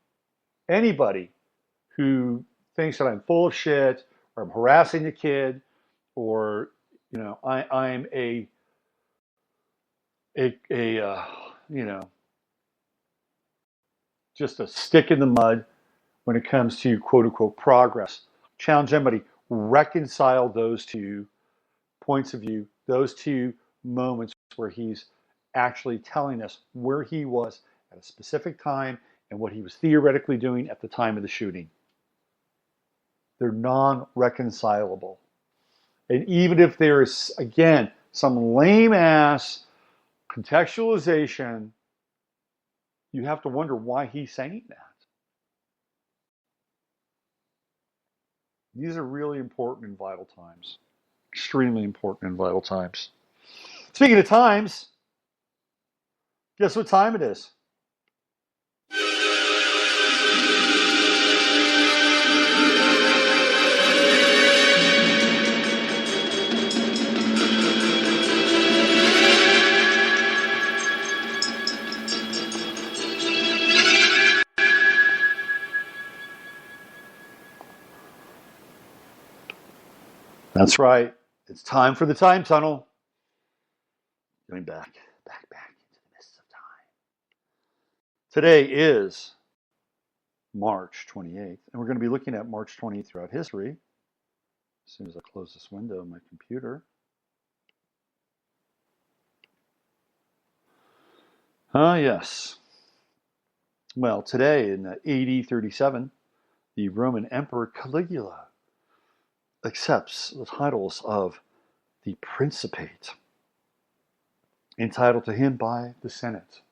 who thinks that I'm full of shit or I'm harassing the kid or, I'm just a stick in the mud when it comes to quote unquote progress. Challenge anybody, reconcile those two points of view, those two moments where he's actually telling us where he was at a specific time and what he was theoretically doing at the time of the shooting. They're non-reconcilable. And even if there is, again, some lame-ass contextualization, you have to wonder why he's saying that. These are really important and vital times. Extremely important and vital times. Speaking of times, guess what time it is? That's right. It's time for the time tunnel. Going back into the mists of time. Today is March 28th, and we're going to be looking at March 28th throughout history. As soon as I close this window on my computer. Yes. Well, today in AD 37, the Roman Emperor Caligula accepts the titles of the Principate, entitled to him by the Senate.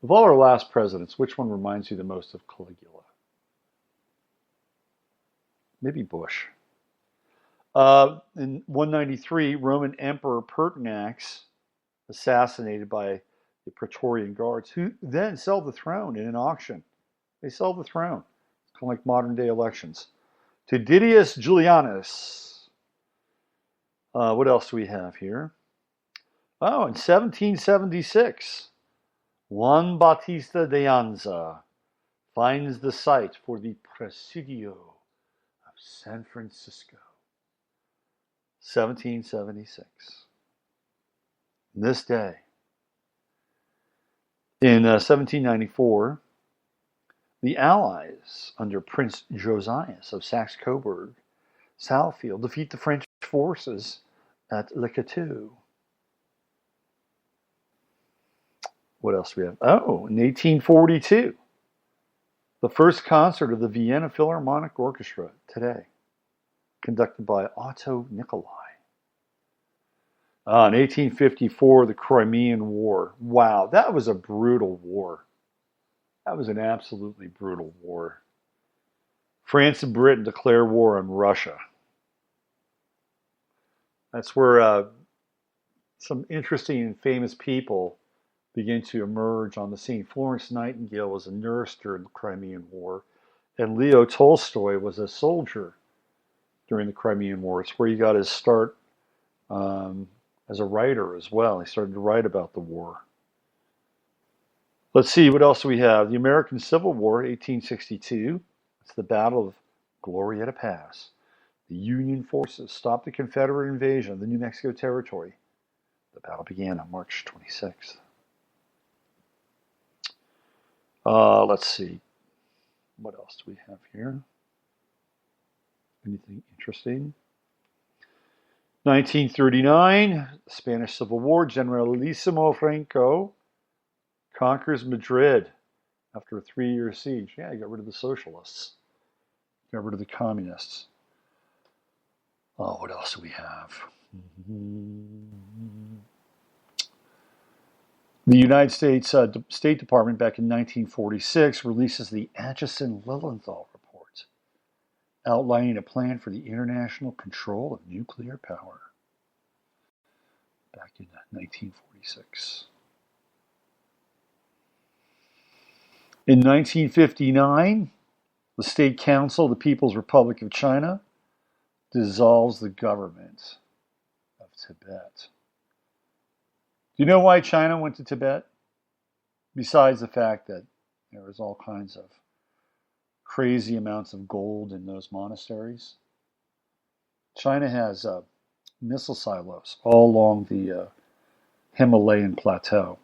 Of all our last presidents, which one reminds you the most of Caligula? Maybe Bush. In 193, Roman Emperor Pertinax, assassinated by the Praetorian Guards, who then sell the throne in an auction. They sell the throne. It's kind of like modern day elections. To Didius Julianus. What else do we have here? Oh, in 1776, Juan Bautista de Anza finds the site for the Presidio of San Francisco. 1776. This day, in 1794, the Allies, under Prince Josias of Saxe-Coburg-Saalfeld, defeat the French forces at Le Cateau. What else do we have? Oh, in 1842, the first concert of the Vienna Philharmonic Orchestra today, conducted by Otto Nicolai. In 1854, the Crimean War. Wow, that was a brutal war. That was an absolutely brutal war. France and Britain declare war on Russia. That's where some interesting and famous people begin to emerge on the scene. Florence Nightingale was a nurse during the Crimean War, and Leo Tolstoy was a soldier during the Crimean War. It's where he got his start as a writer as well. He started to write about the war. Let's see, what else do we have? The American Civil War, 1862. It's the Battle of Glorieta Pass. The Union forces stopped the Confederate invasion of the New Mexico Territory. The battle began on March 26th. Let's see. What else do we have here? Anything interesting? 1939, Spanish Civil War. Generalissimo Franco conquers Madrid after a 3-year siege. Yeah, he got rid of the socialists. Got rid of the communists. Oh, what else do we have? The United States State Department back in 1946 releases the Acheson-Lilienthal Report, outlining a plan for the international control of nuclear power. Back in 1946. In 1959, the State Council of the People's Republic of China dissolves the government of Tibet. Do you know why China went to Tibet? Besides the fact that there was all kinds of crazy amounts of gold in those monasteries. China has missile silos all along the Himalayan plateau.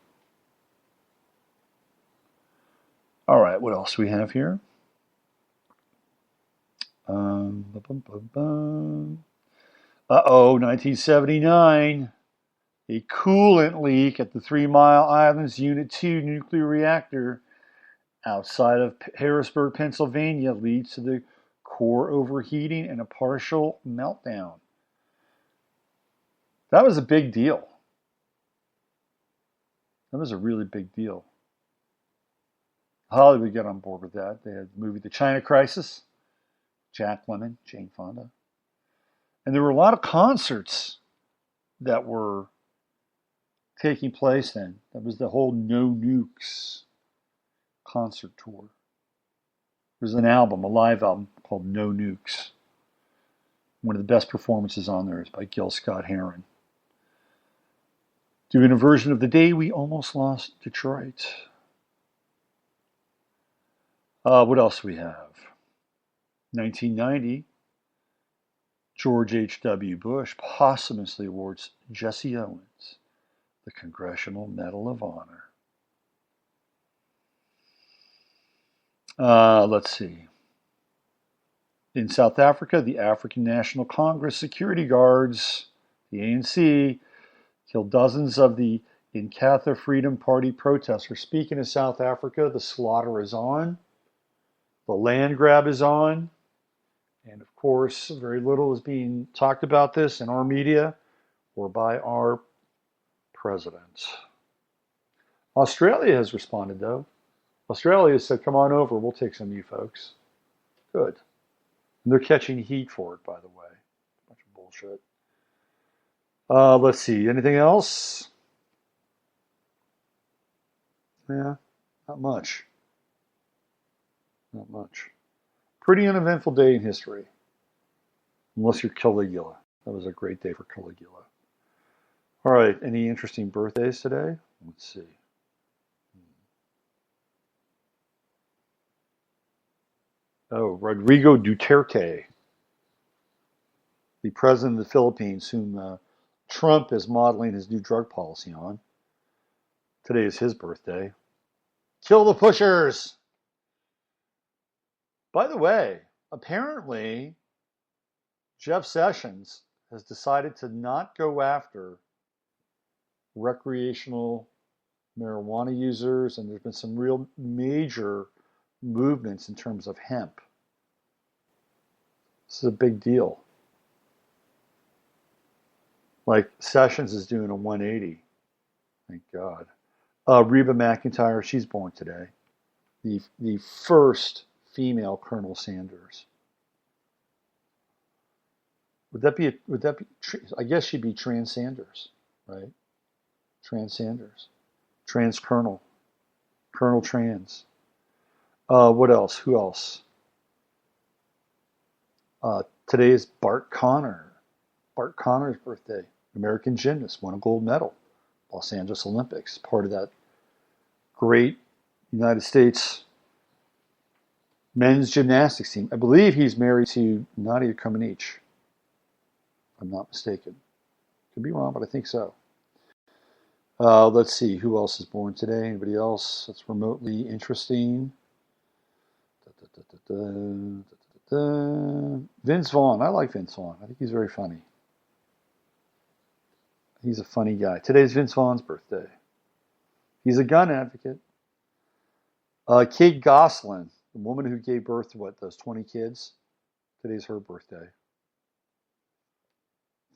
All right, what else do we have here? 1979. A coolant leak at the 3 Mile Islands Unit 2 nuclear reactor outside of Harrisburg, Pennsylvania leads to the core overheating and a partial meltdown. That was a big deal. That was a really big deal. Hollywood got on board with that. They had the movie The China Crisis, Jack Lemmon, Jane Fonda. And there were a lot of concerts that were taking place then. That was the whole No Nukes concert tour. There's an album, a live album called No Nukes. One of the best performances on there is by Gil Scott-Heron, doing a version of The Day We Almost Lost Detroit. What else do we have? 1990, George H.W. Bush posthumously awards Jesse Owens the Congressional Medal of Honor. Let's see. In South Africa, the African National Congress security guards, the ANC, killed dozens of the Inkatha Freedom Party protesters. Speaking of South Africa, the slaughter is on. The land grab is on. And of course, very little is being talked about this in our media or by our president. Australia has responded, though. Australia said, come on over, we'll take some of you folks. Good. And they're catching heat for it, by the way. Bunch of bullshit. Let's see. Anything else? Yeah, not much. Not much. Pretty uneventful day in history. Unless you're Caligula. That was a great day for Caligula. All right. Any interesting birthdays today? Let's see. Oh, Rodrigo Duterte, the president of the Philippines, whom Trump is modeling his new drug policy on. Today is his birthday. Kill the pushers! By the way, apparently, Jeff Sessions has decided to not go after recreational marijuana users, and there's been some real major movements in terms of hemp. This is a big deal. Like Sessions is doing a 180. Thank God. Reba McEntire, she's born today. The first female Colonel Sanders. Would that be? I guess she'd be Trans Sanders, right? Trans Sanders, Trans Colonel, Colonel Trans. What else? Who else? Today is Bart Conner. Bart Conner's birthday. American gymnast, won a gold medal. Los Angeles Olympics. Part of that great United States men's gymnastics team. I believe he's married to Nadia Comaneci. If I'm not mistaken. Could be wrong, but I think so. Let's see. Who else is born today? Anybody else that's remotely interesting? Vince Vaughn. I like Vince Vaughn. I think he's very funny. He's a funny guy. Today's Vince Vaughn's birthday. He's a gun advocate. Kate Gosselin, the woman who gave birth to those 20 kids. Today's her birthday.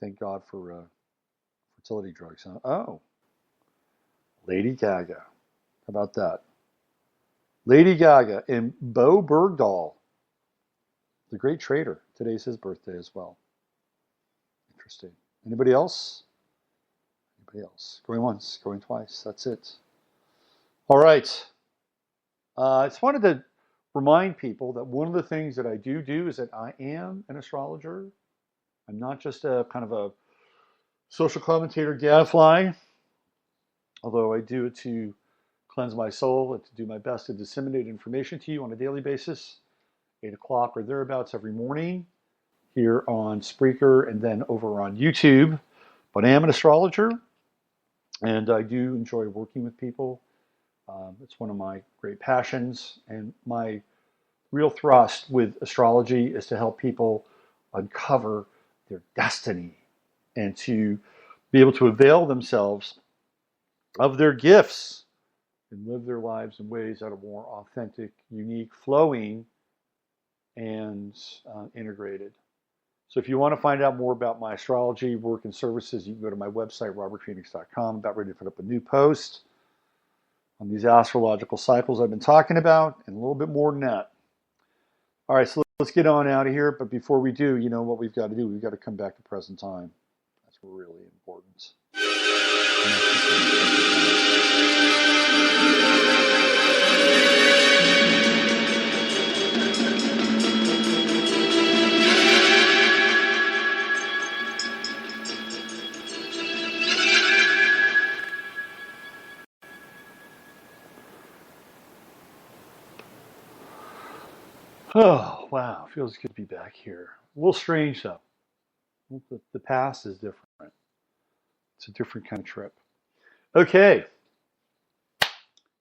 Thank God for fertility drugs. Huh? Oh, Lady Gaga. How about that? Lady Gaga and Bo Bergdahl, the great trader. Today's his birthday as well. Interesting. Anybody else? Anybody else? Going once, going twice. That's it. All right. I just wanted to remind people that one of the things that I do is that I am an astrologer. I'm not just a kind of a social commentator gadfly, although I do it to cleanse my soul and to do my best to disseminate information to you on a daily basis, 8 o'clock or thereabouts every morning here on Spreaker and then over on YouTube. But I am an astrologer, and I do enjoy working with people. It's one of my great passions, and my real thrust with astrology is to help people uncover their destiny and to be able to avail themselves of their gifts and live their lives in ways that are more authentic, unique, flowing, and integrated. So if you want to find out more about my astrology, work, and services, you can go to my website, robertphoenix.com. I'm about ready to put up a new post on these astrological cycles I've been talking about, and a little bit more than that. All right, so let's get on out of here. But before we do, you know what we've got to do? We've got to come back to present time. That's really important. Oh. Wow, feels good to be back here. A little strange though. The past is different. It's a different kind of trip. Okay.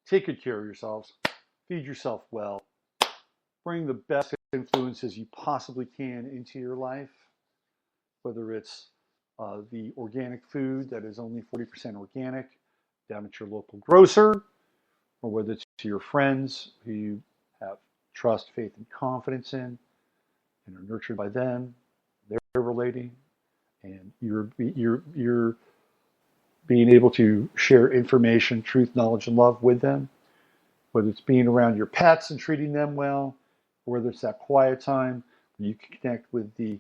Take good care of yourselves. Feed yourself well. Bring the best influences you possibly can into your life, whether it's the organic food that is only 40% organic down at your local grocer, or whether it's to your friends who you have trust, faith, and confidence in and are nurtured by them. They're relating, and you're being able to share information, truth, knowledge, and love with them, whether it's being around your pets and treating them well, or whether it's that quiet time where you can connect with the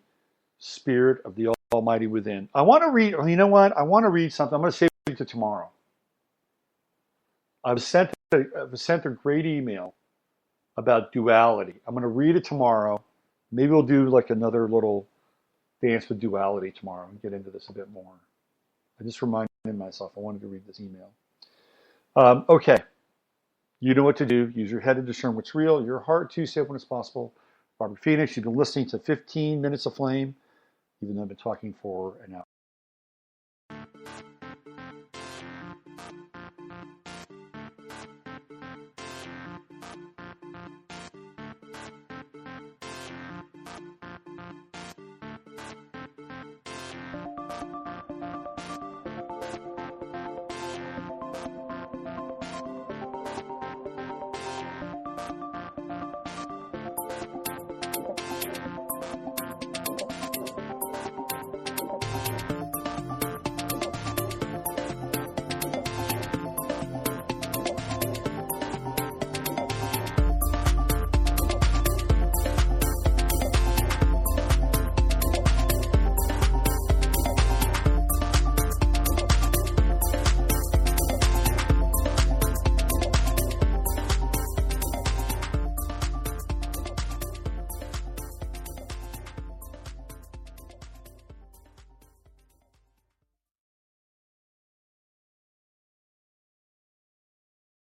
spirit of the Almighty within. I want to read, you know what? I want to read something. I'm going to save it to tomorrow. I was sent a great email about duality. I'm going to read it tomorrow. Maybe we'll do like another little dance with duality tomorrow and get into this a bit more. I just reminded myself I wanted to read this email. Okay. You know what to do. Use your head to discern what's real, your heart to stay open as possible. Robert Phoenix, you've been listening to 15 Minutes of Flame, even though I've been talking for an hour.